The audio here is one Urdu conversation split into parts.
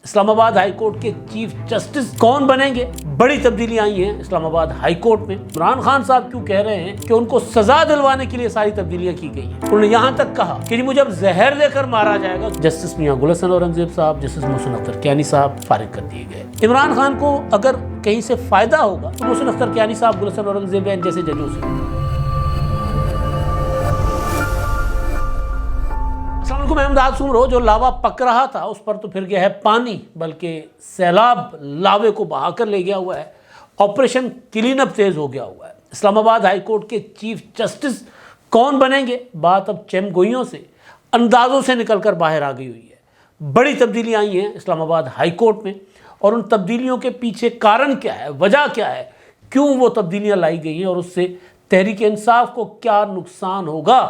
اسلام آباد ہائی کورٹ کے چیف جسٹس کون بنیں گے؟ بڑی تبدیلیاں آئی ہیں اسلام آباد ہائی کورٹ میں۔ عمران خان صاحب کیوں کہہ رہے ہیں کہ ان کو سزا دلوانے کے لیے ساری تبدیلیاں کی گئی ہیں؟ انہوں نے یہاں تک کہا کہ مجھے اب زہر دے کر مارا جائے گا۔ جسٹس میاں گل حسن اورنگزیب صاحب، جسٹس محسن اختر کیانی صاحب فارغ کر دیے گئے۔ عمران خان کو اگر کہیں سے فائدہ ہوگا تو محسن اختر کیانی صاحب، گل حسن اورنگزیب جیسے ججوں سے۔ السلام علیکم، میں احمد سومرو۔ جو لاوا پک رہا تھا اس پر تو پھر گیا ہے پانی، بلکہ سیلاب لاوے کو بہا کر لے گیا ہوا ہے۔ آپریشن کلین اپ تیز ہو گیا ہوا ہے۔ اسلام آباد ہائی کورٹ کے چیف جسٹس کون بنیں گے؟ بات اب چیم گوئیوں سے، اندازوں سے نکل کر باہر آ گئی ہوئی ہے۔ بڑی تبدیلیاں آئی ہیں اسلام آباد ہائی کورٹ میں، اور ان تبدیلیوں کے پیچھے کارن کیا ہے، وجہ کیا ہے، کیوں وہ تبدیلیاں لائی گئی ہیں، اور اس سے تحریک انصاف کو کیا نقصان ہوگا،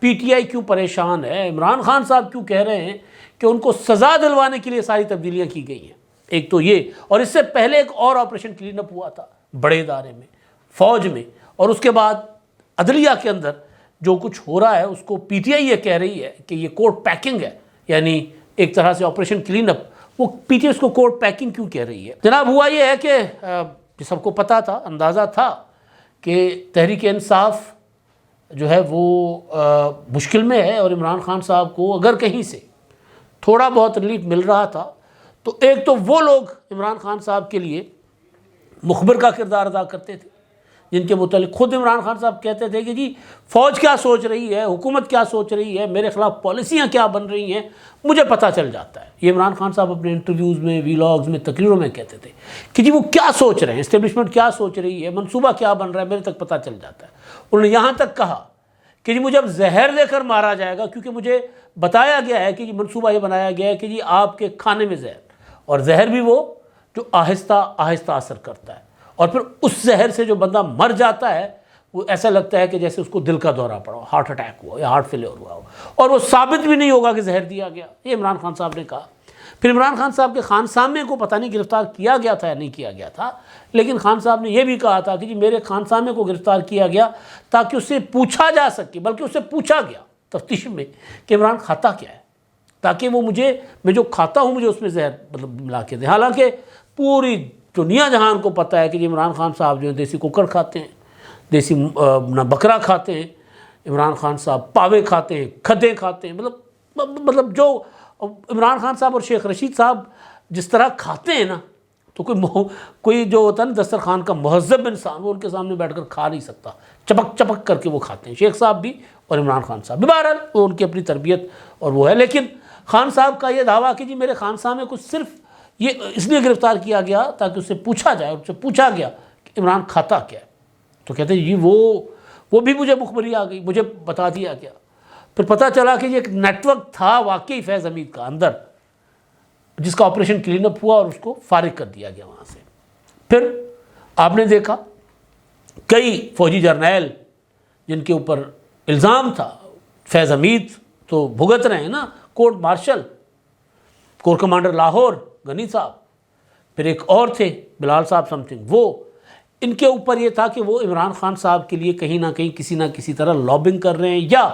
پی ٹی آئی کیوں پریشان ہے، عمران خان صاحب کیوں کہہ رہے ہیں کہ ان کو سزا دلوانے کے لیے ساری تبدیلیاں کی گئی ہیں۔ ایک تو یہ، اور اس سے پہلے ایک اور آپریشن کلین اپ ہوا تھا بڑے ادارے میں، فوج میں، اور اس کے بعد عدلیہ کے اندر جو کچھ ہو رہا ہے اس کو پی ٹی آئی یہ کہہ رہی ہے کہ یہ کورٹ پیکنگ ہے، یعنی ایک طرح سے آپریشن کلین اپ۔ وہ پی ٹی آئی اس کو کورٹ پیکنگ کیوں کہہ رہی ہے؟ جناب ہوا یہ ہے کہ سب کو پتا تھا، اندازہ تھا کہ تحریک انصاف جو ہے وہ مشکل میں ہے، اور عمران خان صاحب کو اگر کہیں سے تھوڑا بہت ریلیف مل رہا تھا تو ایک تو وہ لوگ عمران خان صاحب کے لیے مخبر کا کردار ادا کرتے تھے، جن کے متعلق خود عمران خان صاحب کہتے تھے کہ جی فوج کیا سوچ رہی ہے، حکومت کیا سوچ رہی ہے، میرے خلاف پالیسیاں کیا بن رہی ہیں، مجھے پتہ چل جاتا ہے۔ یہ عمران خان صاحب اپنے انٹرویوز میں، ویلاگز میں، تقریروں میں کہتے تھے کہ جی وہ کیا سوچ رہے ہیں، اسٹیبلشمنٹ کیا سوچ رہی ہے، منصوبہ کیا بن رہا ہے، میرے تک پتہ چل جاتا ہے۔ انہوں نے یہاں تک کہا کہ جی مجھے اب زہر دے کر مارا جائے گا، کیونکہ مجھے بتایا گیا ہے کہ جی منصوبہ یہ بنایا گیا ہے کہ جی آپ کے کھانے میں زہر، اور زہر بھی وہ جو آہستہ آہستہ اثر کرتا ہے، اور پھر اس زہر سے جو بندہ مر جاتا ہے وہ ایسا لگتا ہے کہ جیسے اس کو دل کا دورہ پڑا ہو، ہارٹ اٹیک ہوا یا ہارٹ فیلئر ہوا ہو، اور وہ ثابت بھی نہیں ہوگا کہ زہر دیا گیا۔ یہ عمران خان صاحب نے کہا۔ پھر عمران خان صاحب کے خانسامے کو پتہ نہیں گرفتار کیا گیا تھا یا نہیں کیا گیا تھا، لیکن خان صاحب نے یہ بھی کہا تھا کہ جی میرے خانسامے کو گرفتار کیا گیا تاکہ اس سے پوچھا جا سکے، بلکہ اس سے پوچھا گیا تفتیش میں کہ عمران کھاتا کیا ہے، تاکہ وہ میں جو کھاتا ہوں مجھے اس میں زہر ملا کے دے۔ حالانکہ پوری دنیا جہان کو پتہ ہے کہ جی عمران خان صاحب جو ہیں دیسی ککڑ کھاتے ہیں، دیسی بکرا کھاتے ہیں، عمران خان صاحب پاوے کھاتے ہیں، کھدیں کھاتے ہیں، مطلب جو عمران خان صاحب اور شیخ رشید صاحب جس طرح کھاتے ہیں نا، تو کوئی جو ہوتا ہے نا دسترخوان کا مہذب انسان، وہ ان کے سامنے بیٹھ کر کھا نہیں سکتا، چپک چپک کر کے وہ کھاتے ہیں، شیخ صاحب بھی اور عمران خان صاحب بھی۔ بہرحال وہ ان کی اپنی تربیت اور وہ ہے، لیکن خان صاحب کا یہ دعویٰ کہ جی میرے خانسامے کو صرف یہ اس لیے گرفتار کیا گیا تاکہ اس سے پوچھا جائے، اور اس سے پوچھا گیا کہ عمران کھاتا کیا ہے، تو کہتے ہیں جی وہ بھی مجھے مخبری آ گئی، مجھے بتا دیا گیا۔ پھر پتہ چلا کہ یہ ایک نیٹ ورک تھا واقعی فیض حمید کا اندر، جس کا آپریشن کلین اپ ہوا اور اس کو فارغ کر دیا گیا وہاں سے۔ پھر آپ نے دیکھا کئی فوجی جرنیل جن کے اوپر الزام تھا، فیض حمید تو بھگت رہے ہیں نا، court martial, corps commander Lahore Ghani sahib, پھر ایک اور تھے بلال صاحب سمتھنگ، وہ ان کے اوپر یہ تھا کہ وہ عمران خان صاحب کے لیے کہیں نہ کہیں کسی نہ کسی طرح لابنگ کر رہے ہیں یا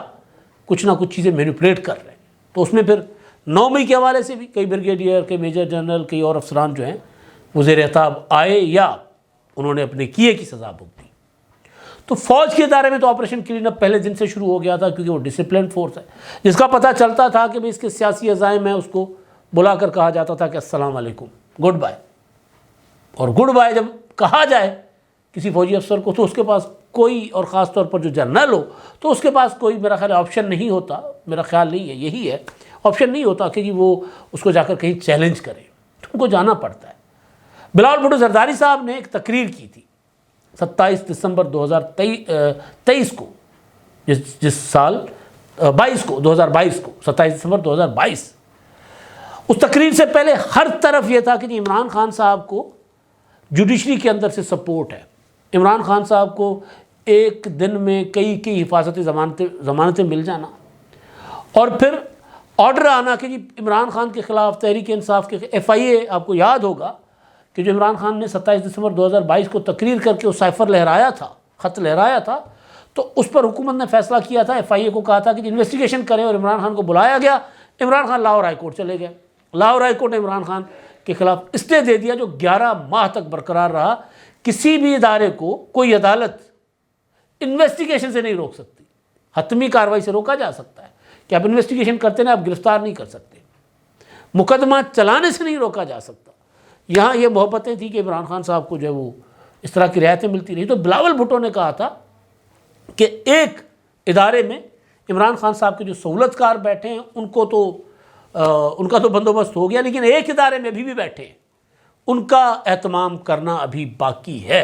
کچھ نہ کچھ چیزیں مینیپولیٹ کر رہے ہیں۔ تو اس میں پھر 9 مئی کے حوالے سے بھی کئی بریگیڈیئر، کئی میجر جنرل، کئی اور افسران جو ہیں وہ زیر اعتاب آئے یا انہوں نے اپنے کیے کی سزا بھگتی۔ تو فوج کے ادارے میں تو آپریشن کلین اپ پہلے دن سے شروع ہو گیا تھا، کیونکہ وہ ڈسپلن فورس ہے، جس کا پتہ چلتا تھا کہ اس کے سیاسی عزائم ہیں، اس کو بلا کر کہا جاتا تھا کہ السلام علیکم، گڈ بائے۔ اور گڈ بائے جب کہا جائے کسی فوجی افسر کو تو اس کے پاس کوئی، اور خاص طور پر جو جرنل ہو تو اس کے پاس کوئی میرا خیال آپشن نہیں ہوتا، میرا خیال نہیں ہے، یہی ہے، آپشن نہیں ہوتا کہ جی وہ اس کو جا کر کہیں چیلنج کرے، ان کو جانا پڑتا ہے۔ بلال بھٹو زرداری صاحب نے ایک تقریر کی تھی 27 دسمبر 2023 کو، جس سال 2022 کو 27 دسمبر 2022۔ اس تقریر سے پہلے ہر طرف یہ تھا کہ جی عمران خان صاحب کو جوڈیشری کے اندر سے سپورٹ ہے، عمران خان صاحب کو ایک دن میں کئی حفاظتی ضمانتیں مل جانا، اور پھر آرڈر آنا کہ جی عمران خان کے خلاف تحریک انصاف کے FIA، آپ کو یاد ہوگا کہ جو عمران خان نے 27 دسمبر 2022 کو تقریر کر کے وہ سائفر لہرایا تھا، خط لہرایا تھا، تو اس پر حکومت نے فیصلہ کیا تھا، FIA کو کہا تھا کہ انویسٹیگیشن کریں، اور عمران خان کو بلایا گیا، عمران خان لاہور ہائی کورٹ چلے گئے، لاہور ہائی کورٹ نے عمران خان کے خلاف اسٹے دے دیا جو 11 ماہ تک برقرار رہا. کسی بھی ادارے کو کوئی عدالت انویسٹیگیشن سے نہیں روک سکتی. حتمی کارروائی سے روکا جا سکتا ہے کہ آپ انویسٹیگیشن کرتے ہیں، آپ گرفتار نہیں کر سکتے. مقدمہ چلانے سے نہیں روکا جا سکتا. یہاں یہ محبتیں تھیں کہ عمران خان صاحب کو جو ہے وہ اس طرح کی رعایتیں ملتی رہی. تو بلاول بھٹو نے کہا تھا کہ ایک ادارے میں عمران خان صاحب کے جو سہولت کار بیٹھے ہیں ان کا تو بندوبست ہو گیا، لیکن ایک ادارے میں بھی بیٹھے ہیں، ان کا اہتمام کرنا ابھی باقی ہے.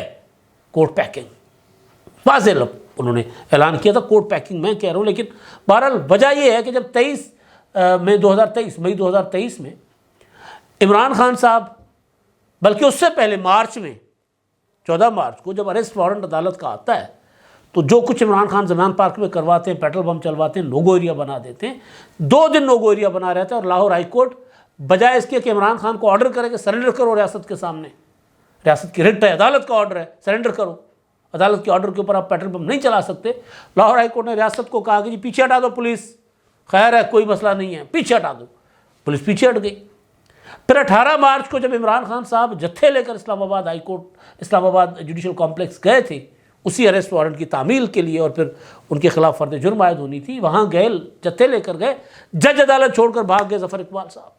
کوٹ پیکنگ واضح لفظ انہوں نے اعلان کیا تھا. کوٹ پیکنگ میں کہہ رہا ہوں، لیکن بہرحال وجہ یہ ہے کہ جب 23 مئی 2023 میں عمران خان صاحب، بلکہ اس سے پہلے مارچ میں 14 مارچ کو جب اریسٹ وارنٹ عدالت کا آتا ہے، تو جو کچھ عمران خان زمیان پارک میں کرواتے ہیں، پیٹرول بم چلواتے ہیں، نوگو ایریا بنا دیتے ہیں. 2 دن نوگو ایریا بنا رہتا ہے اور لاہور ہائی کورٹ بجائے اس کے کہ عمران خان کو آرڈر کرے کہ سرنڈر کرو ریاست کے سامنے، ریاست کی رٹ ہے، عدالت کا آرڈر ہے، سرنڈر کرو، عدالت کے آرڈر کے اوپر آپ پیٹرول بم نہیں چلا سکتے. لاہور ہائی کورٹ نے ریاست کو کہا کہ جی پیچھے ہٹا دو پولیس، خیر ہے کوئی مسئلہ نہیں ہے، پیچھے ہٹا دو. پولیس پیچھے ہٹ گئی. پھر 18 مارچ کو جب عمران خان صاحب جتھے لے کر اسلام آباد جوڈیشل کمپلیکس گئے تھے اسی اریسٹ وارنٹ کی تعمیل کے لیے، اور پھر ان کے خلاف فرد جرم عائد ہونی تھی، وہاں گئے، جتھے لے کر گئے، جج عدالت چھوڑ کر بھاگ گئے ظفر اقبال صاحب.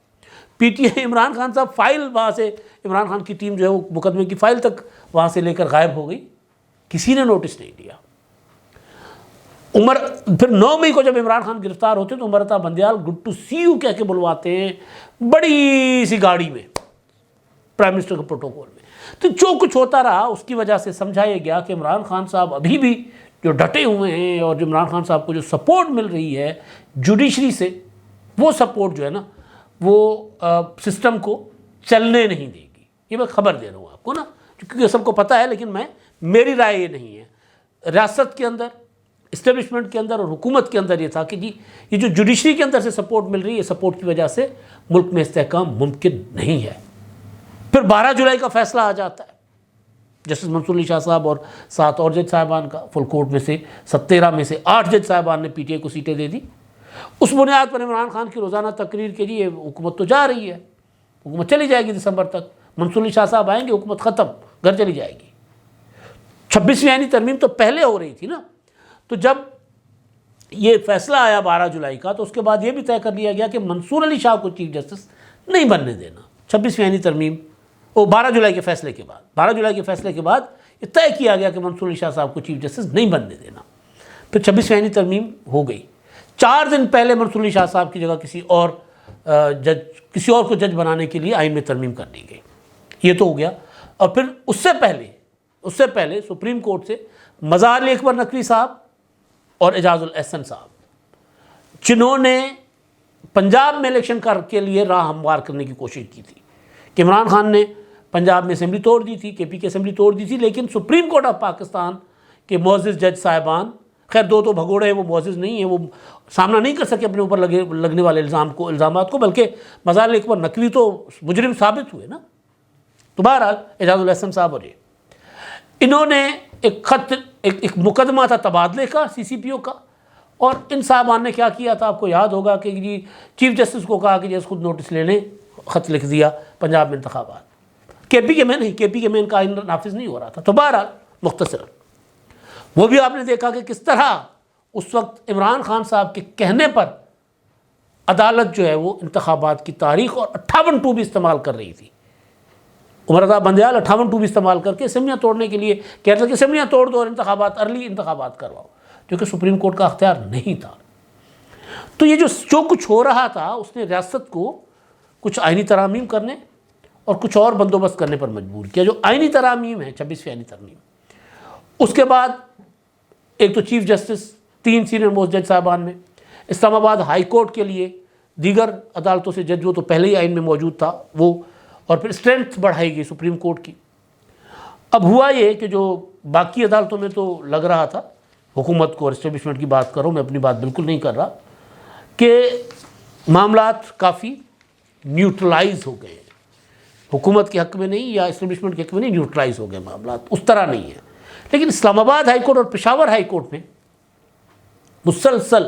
P T I Imran Khan صاحب فائل وہاں سے، عمران خان کی ٹیم جو ہے وہ مقدمے کی فائل تک وہاں سے لے کر غائب ہو گئی. کسی نے نوٹس نہیں لیا. پھر 9 مئی کو جب عمران خان گرفتار ہوتے تو Umar Ata Bandial good to see you کہہ کے بلواتے ہیں بڑی سی گاڑی میں، پرائم منسٹر کے پروٹوکول میں. تو جو کچھ ہوتا رہا اس کی وجہ سے سمجھا یہ گیا کہ عمران خان صاحب ابھی بھی جو ڈٹے ہوئے ہیں، اور جو عمران خان صاحب کو جو سپورٹ مل رہی ہے جوڈیشری سے، وہ سپورٹ جو ہے نا وہ سسٹم کو چلنے نہیں دے گی. یہ میں خبر دے رہا ہوں آپ کو نا، کیونکہ سب کو پتہ ہے، لیکن میری رائے یہ نہیں ہے. ریاست کے اندر، اسٹیبلشمنٹ کے اندر اور حکومت کے اندر یہ تھا کہ جی یہ جو جوڈیشری کے اندر سے سپورٹ مل رہی ہے، سپورٹ کی وجہ سے ملک میں استحکام ممکن نہیں ہے. پھر 12 جولائی کا فیصلہ آ جاتا ہے جسٹس منصور علی شاہ صاحب اور 7 اور جج صاحبان کا. فل کورٹ میں سے 17 میں سے 8 جج صاحبان نے پی ٹی آئی کو سیٹیں دے دی. اس بنیاد پر عمران خان کی روزانہ تقریر کے لیے حکومت تو جا رہی ہے، حکومت چلی جائے گی دسمبر تک. منصور علی شاہ صاحب آئیں گے، حکومت ختم، گھر چلی جائے گی. 26ویں آئینی ترمیم تو پہلے ہو رہی تھی نا. تو جب یہ فیصلہ آیا 12 جولائی کا، تو اس کے بعد یہ بھی طے کر لیا گیا کہ منصور علی شاہ کو چیف جسٹس نہیں بننے دینا. 26ویں آئینی ترمیم 12 جولائی کے فیصلے کے بعد یہ طے کیا گیا کہ منصور علی شاہ صاحب کو چیف جسٹس نہیں بننے دینا. پھر 26ویں آئینی ترمیم ہو گئی. 4 دن پہلے منصور علی شاہ صاحب کی جگہ کسی اور کو جج بنانے کے لیے آئین میں ترمیم کر دی گئی. یہ تو ہو گیا. اور پھر اس سے پہلے سپریم کورٹ سے مزار علی اکبر نقوی صاحب اور اعجاز الاحسن صاحب، جنہوں نے پنجاب میں الیکشن کے لیے راہ ہموار کرنے کی کوشش کی تھی کہ عمران خان نے پنجاب میں اسمبلی توڑ دی تھی، کے پی کی اسمبلی توڑ دی تھی، لیکن سپریم کورٹ آف پاکستان کے معزز جج صاحبان، خیر 2 تو بھگوڑے ہیں، وہ معزز نہیں ہیں، وہ سامنا نہیں کر سکے اپنے اوپر لگنے والے الزامات کو، بلکہ مزار علی اکبر نقوی تو مجرم ثابت ہوئے نا. تو بہرحال اعجاز الاحسن صاحب اور انہوں نے ایک مقدمہ تھا تبادلے کا سی سی پی او کا، اور ان صاحبان نے کیا کیا تھا آپ کو یاد ہوگا کہ جی چیف جسٹس کو کہا کہ جی خود نوٹس لے لیں، خط لکھ دیا پنجاب میں انتخابات. کے پی کے میں ان کا آئین نافذ نہیں ہو رہا تھا. تو بہرحال مختصراً وہ بھی آپ نے دیکھا کہ کس طرح اس وقت عمران خان صاحب کے کہنے پر عدالت جو ہے وہ انتخابات کی تاریخ اور 58(2) بھی استعمال کر رہی تھی. عمر عطا بندیال 58(2) بھی استعمال کر کے اسمبلیاں توڑنے کے لیے کہہ رہے تھے کہ اسمبلیاں توڑ دو اور ارلی انتخابات کرواؤ، جو کہ سپریم کورٹ کا اختیار نہیں تھا. تو یہ جو کچھ ہو رہا تھا اس نے ریاست کو کچھ آئینی ترامیم کرنے اور کچھ اور بندوبست کرنے پر مجبور کیا. جو آئینی ترامیم ہے 26ویں آئینی ترمیم، اس کے بعد ایک تو چیف جسٹس 3 سینئر موسٹ جج صاحبان میں، اسلام آباد ہائی کورٹ کے لیے دیگر عدالتوں سے جج وہ تو پہلے ہی آئین میں موجود تھا وہ، اور پھر اسٹرینتھ بڑھائی گئی سپریم کورٹ کی. اب ہوا یہ کہ جو باقی عدالتوں میں تو لگ رہا تھا حکومت کو، اور اسٹیبلشمنٹ کی بات کروں میں، اپنی بات بالکل نہیں کر رہا، کہ معاملات کافی نیوٹرلائز ہو گئے، حکومت کے حق میں نہیں یا اسٹیبلشمنٹ کے حق میں نہیں، نیوٹرلائز ہو گئے معاملات، اس طرح نہیں ہے. لیکن اسلام آباد ہائی کورٹ اور پشاور ہائی کورٹ میں مسلسل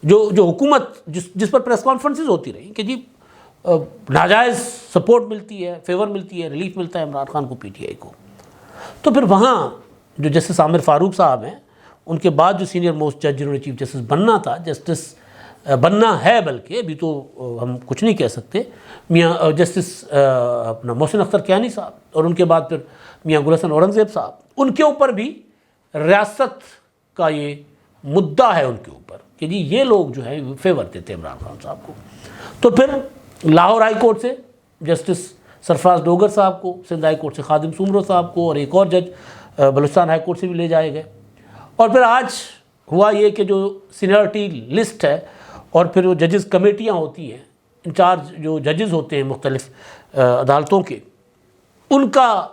جو حکومت جس پر پریس کانفرنسز ہوتی رہی کہ جی ناجائز سپورٹ ملتی ہے، فیور ملتی ہے، ریلیف ملتا ہے عمران خان کو، پی ٹی آئی کو. تو پھر وہاں جو جسٹس عامر فاروق صاحب ہیں، ان کے بعد جو سینئر موسٹ جج جنہوں نے چیف جسٹس بننا تھا، جسٹس بننا ہے، بلکہ ابھی تو ہم کچھ نہیں کہہ سکتے، میاں جسٹس اپنا محسن اختر کیانی صاحب، اور ان کے بعد پھر میاں گل حسن اورنگزیب صاحب، ان کے اوپر بھی ریاست کا یہ مدعا ہے ان کے اوپر کہ جی یہ لوگ جو ہیں فیور دیتے ہیں عمران خان صاحب کو. تو پھر لاہور ہائی کورٹ سے جسٹس سرفراز ڈوگر صاحب کو، سندھ ہائی کورٹ سے خادم سومرو صاحب کو، اور ایک اور جج بلوچستان ہائی کورٹ سے بھی لے جائے گئے. اور پھر آج ہوا یہ کہ جو سینئرٹی لسٹ ہے اور پھر وہ ججز کمیٹیاں ہوتی ہیں، انچارج جو ججز ہوتے ہیں مختلف عدالتوں کے، ان کا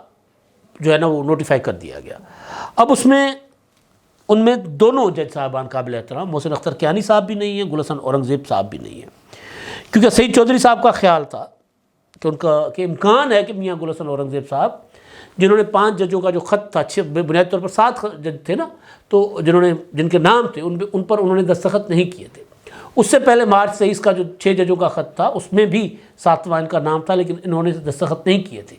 جو ہے نا وہ نوٹیفائی کر دیا گیا. اب ان میں دونوں جج صاحبان قابل احترام، محسن اختر کیانی صاحب بھی نہیں ہیں، گل حسن اورنگزیب صاحب بھی نہیں ہیں، کیونکہ سعید چودھری صاحب کا خیال تھا کہ امکان ہے کہ میاں گل حسن اورنگزیب صاحب، جنہوں نے 5 ججوں کا جو خط تھا، بنیادی طور پر 7 جج تھے نا، تو جن کے نام تھے ان پر انہوں نے دستخط نہیں کیے تھے. اس سے پہلے مارچ 23 کا جو 6 ججوں کا خط تھا، اس میں بھی 7واں ان کا نام تھا، لیکن انہوں نے دستخط نہیں کیے تھے.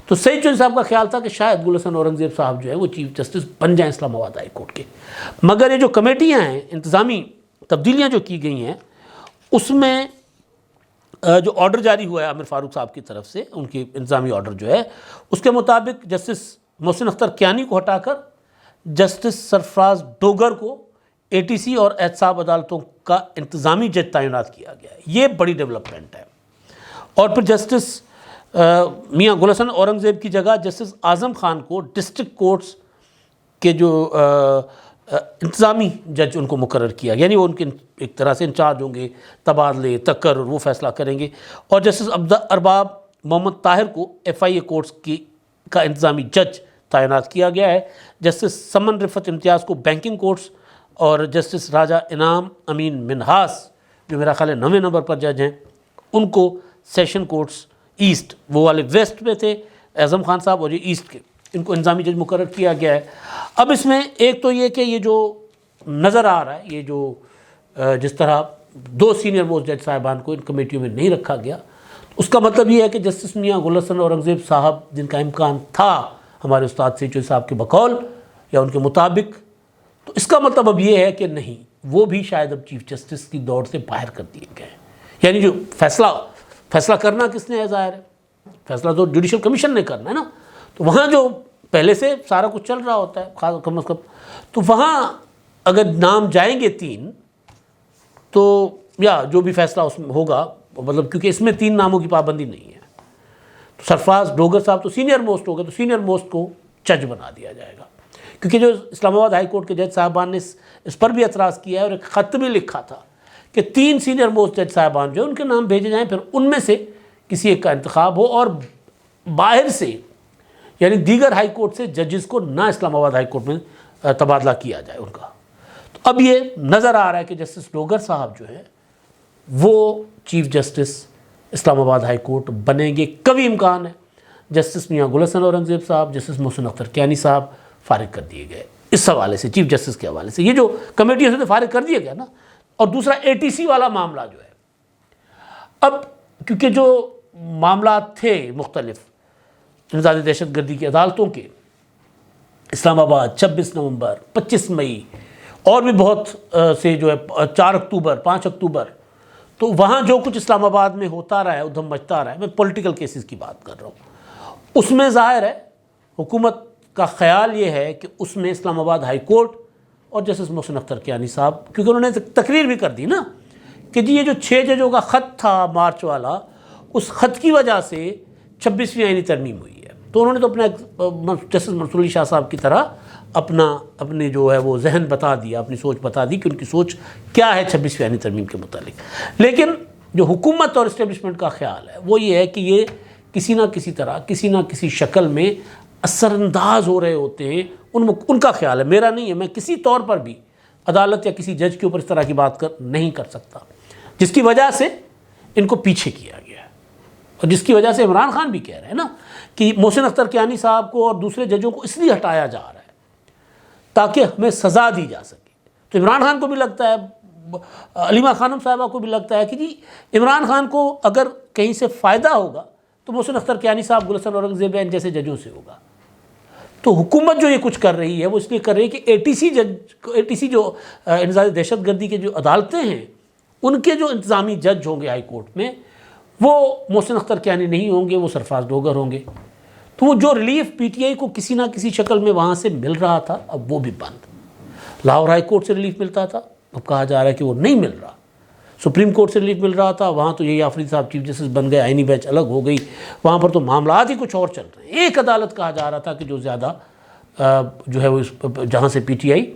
تو سعید چودھری صاحب کا خیال تھا کہ شاید گل حسن اورنگزیب صاحب جو ہے وہ چیف جسٹس بن جائیں اسلام آباد ہائی کورٹ کے. مگر یہ جو کمیٹیاں ہیں، انتظامی تبدیلیاں جو کی گئی ہیں، اس میں جو آرڈر جاری ہوا ہے عامر فاروق صاحب کی طرف سے، ان کی انتظامی آرڈر جو ہے، اس کے مطابق جسٹس محسن اختر کیانی کو ہٹا کر جسٹس سرفراز ڈوگر کو ATC اور احتساب عدالتوں کا انتظامی جج تعینات کیا گیا ہے. یہ بڑی ڈیولپمنٹ ہے. اور پھر جسٹس میاں گل حسن اورنگزیب کی جگہ جسٹس اعظم خان کو ڈسٹرکٹ کورٹس کے جو انتظامی جج ان کو مقرر کیا، یعنی وہ ان کے ایک طرح سے انچارج ہوں گے، تبادلے، تقرر، وہ فیصلہ کریں گے. اور جسٹس ارباب محمد طاہر کو FIA کورٹس کا انتظامی جج تعینات کیا گیا ہے. جسٹس سمن رفت امتیاز کو بینکنگ کورٹس، اور جسٹس راجہ انعام امین منہاس جو میرا خیال ہے 9ویں نمبر پر جج ہیں، ان کو سیشن کورٹس ایسٹ، وہ والے ویسٹ میں تھے اعظم خان صاحب، اور یہ ایسٹ کے، ان کو انتظامی جج مقرر کیا گیا ہے. اب اس میں ایک تو یہ کہ یہ جو نظر آ رہا ہے، یہ جو جس طرح 2 سینئر موسٹ جج صاحبان کو ان کمیٹیوں میں نہیں رکھا گیا، اس کا مطلب یہ ہے کہ جسٹس میاں گل حسن اورنگزیب صاحب، جن کا امکان تھا ہمارے استاد سعید چودھری صاحب کے بقول یا ان کے مطابق، تو اس کا مطلب اب یہ ہے کہ نہیں، وہ بھی شاید اب چیف جسٹس کی دوڑ سے باہر کر دیے گئے. یعنی جو فیصلہ کرنا کس نے ہے، ظاہر ہے فیصلہ تو جوڈیشل کمیشن نے کرنا ہے نا. تو وہاں جو پہلے سے سارا کچھ چل رہا ہوتا ہے کم از کم، تو وہاں اگر نام جائیں گے 3، تو یا جو بھی فیصلہ اس میں ہوگا، مطلب کیونکہ اس میں 3 ناموں کی پابندی نہیں ہے، تو سرفراز ڈوگر صاحب تو سینئر موسٹ ہو گئے، تو سینئر موسٹ کو جج بنا دیا جائے گا. کیونکہ جو اسلام آباد ہائی کورٹ کے جج صاحبان نے اس پر بھی اعتراض کیا ہے، اور ایک خط میں لکھا تھا کہ 3 سینئر موسٹ جج صاحبان جو ان کے نام بھیجے جائیں، پھر ان میں سے کسی ایک کا انتخاب ہو، اور باہر سے یعنی دیگر ہائی کورٹ سے ججز کو نہ اسلام آباد ہائی کورٹ میں تبادلہ کیا جائے ان کا. تو اب یہ نظر آ رہا ہے کہ جسٹس ڈوگر صاحب جو ہے وہ چیف جسٹس اسلام آباد ہائی کورٹ بنیں گے. کبھی امکان ہے جسٹس میاں گل حسن اورنگزیب صاحب، جسٹس محسن اختر کیانی صاحب فارغ کر دیے گئے اس حوالے سے، چیف جسٹس کے حوالے سے. یہ جو کمیٹی سے فارغ کر دیا گیا نا. اور دوسرا ATC والا معاملہ جو ہے، اب کیونکہ جو معاملات تھے مختلف انسداد دہشت گردی کی عدالتوں کے، اسلام آباد 26 نومبر، 25 مئی، اور بھی بہت سے جو ہے 4 اکتوبر، 5 اکتوبر، تو وہاں جو کچھ اسلام آباد میں ہوتا رہا ہے، ادھم مچتا رہا ہے، میں پولیٹیکل کیسز کی بات کر رہا ہوں، اس میں ظاہر ہے حکومت کا خیال یہ ہے کہ اس میں اسلام آباد ہائی کورٹ اور جسٹس محسن اختر کیانی صاحب، کیونکہ انہوں نے تقریر بھی کر دی نا کہ جی یہ جو 6 ججوں کا خط تھا مارچ والا، اس خط کی وجہ سے 26ویں آئینی ترمیم ہوئی ہے. تو انہوں نے تو اپنا جسٹس منصور علی شاہ صاحب کی طرح اپنے جو ہے وہ ذہن بتا دیا، اپنی سوچ بتا دی کہ ان کی سوچ کیا ہے 26ویں آئینی ترمیم کے متعلق. لیکن جو حکومت اور اسٹیبلشمنٹ کا خیال ہے وہ یہ ہے کہ یہ کسی نہ کسی طرح، کسی نہ کسی شکل میں اثر انداز ہو رہے ہوتے ہیں. ان کا خیال ہے، میرا نہیں ہے. میں کسی طور پر بھی عدالت یا کسی جج کے اوپر اس طرح کی بات نہیں کر سکتا، جس کی وجہ سے ان کو پیچھے کیا گیا ہے، اور جس کی وجہ سے عمران خان بھی کہہ رہے ہیں نا کہ محسن اختر کیانی صاحب کو اور دوسرے ججوں کو اس لیے ہٹایا جا رہا ہے تاکہ ہمیں سزا دی جا سکے. تو عمران خان کو بھی لگتا ہے علیمہ خانم صاحبہ کو بھی لگتا ہے کہ جی عمران خان کو اگر کہیں سے فائدہ ہوگا تو محسن اختر کیانی صاحب، گلشن اورنگزیب جیسے ججوں سے ہوگا. تو حکومت جو یہ کچھ کر رہی ہے وہ اس لیے کر رہی ہے کہ اے ٹی سی جو انسداد دہشت گردی کے جو عدالتیں ہیں ان کے جو انتظامی جج ہوں گے ہائی کورٹ میں وہ محسن اختر کیانی نہیں ہوں گے، وہ سرفراز ڈوگر ہوں گے. تو وہ جو ریلیف پی ٹی آئی کو کسی نہ کسی شکل میں وہاں سے مل رہا تھا اب وہ بھی بند. لاہور ہائی کورٹ سے ریلیف ملتا تھا، اب کہا جا رہا ہے کہ وہ نہیں مل رہا. سپریم کورٹ سے ریلیف مل رہا تھا، وہاں تو یہی آفریدی صاحب چیف جسٹس بن گئے، آئینی بینچ الگ ہو گئی، وہاں پر تو معاملات ہی کچھ اور چل رہے ہیں. ایک عدالت کہا جا رہا تھا کہ جو زیادہ جو ہے وہ جہاں سے پی ٹی آئی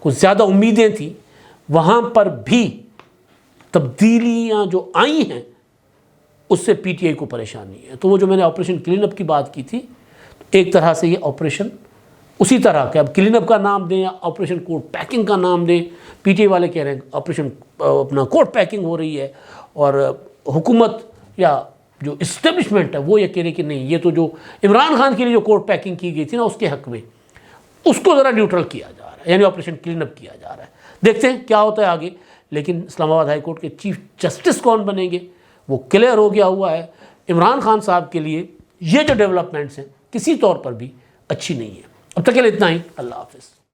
کو زیادہ امیدیں تھیں وہاں پر بھی تبدیلیاں جو آئی ہیں اس سے پی ٹی آئی کو پریشانی ہے. تو وہ جو میں نے آپریشن کلین اپ کی بات کی تھی، ایک طرح سے یہ آپریشن اسی طرح کہ اب کلین اپ کا نام دیں یا آپریشن کوٹ پیکنگ کا نام دیں. پی ٹی آئی والے کہہ رہے ہیں آپریشن اپنا کوٹ پیکنگ ہو رہی ہے، اور حکومت یا جو اسٹیبلشمنٹ ہے وہ یہ کہہ رہے کہ نہیں، یہ تو جو عمران خان کے لیے جو کوٹ پیکنگ کی گئی تھی نا اس کے حق میں اس کو ذرا نیوٹرل کیا جا رہا ہے، یعنی آپریشن کلین اپ کیا جا رہا ہے. دیکھتے ہیں کیا ہوتا ہے آگے. لیکن اسلام آباد ہائی کورٹ کے چیف جسٹس کون بنیں گے وہ کلیئر ہو گیا ہوا ہے. عمران خان صاحب کے لیے یہ جو ڈیولپمنٹس ہیں کسی طور پر بھی اچھی نہیں ہے. اب تک کے لیے اتنا ہی. اللہ حافظ.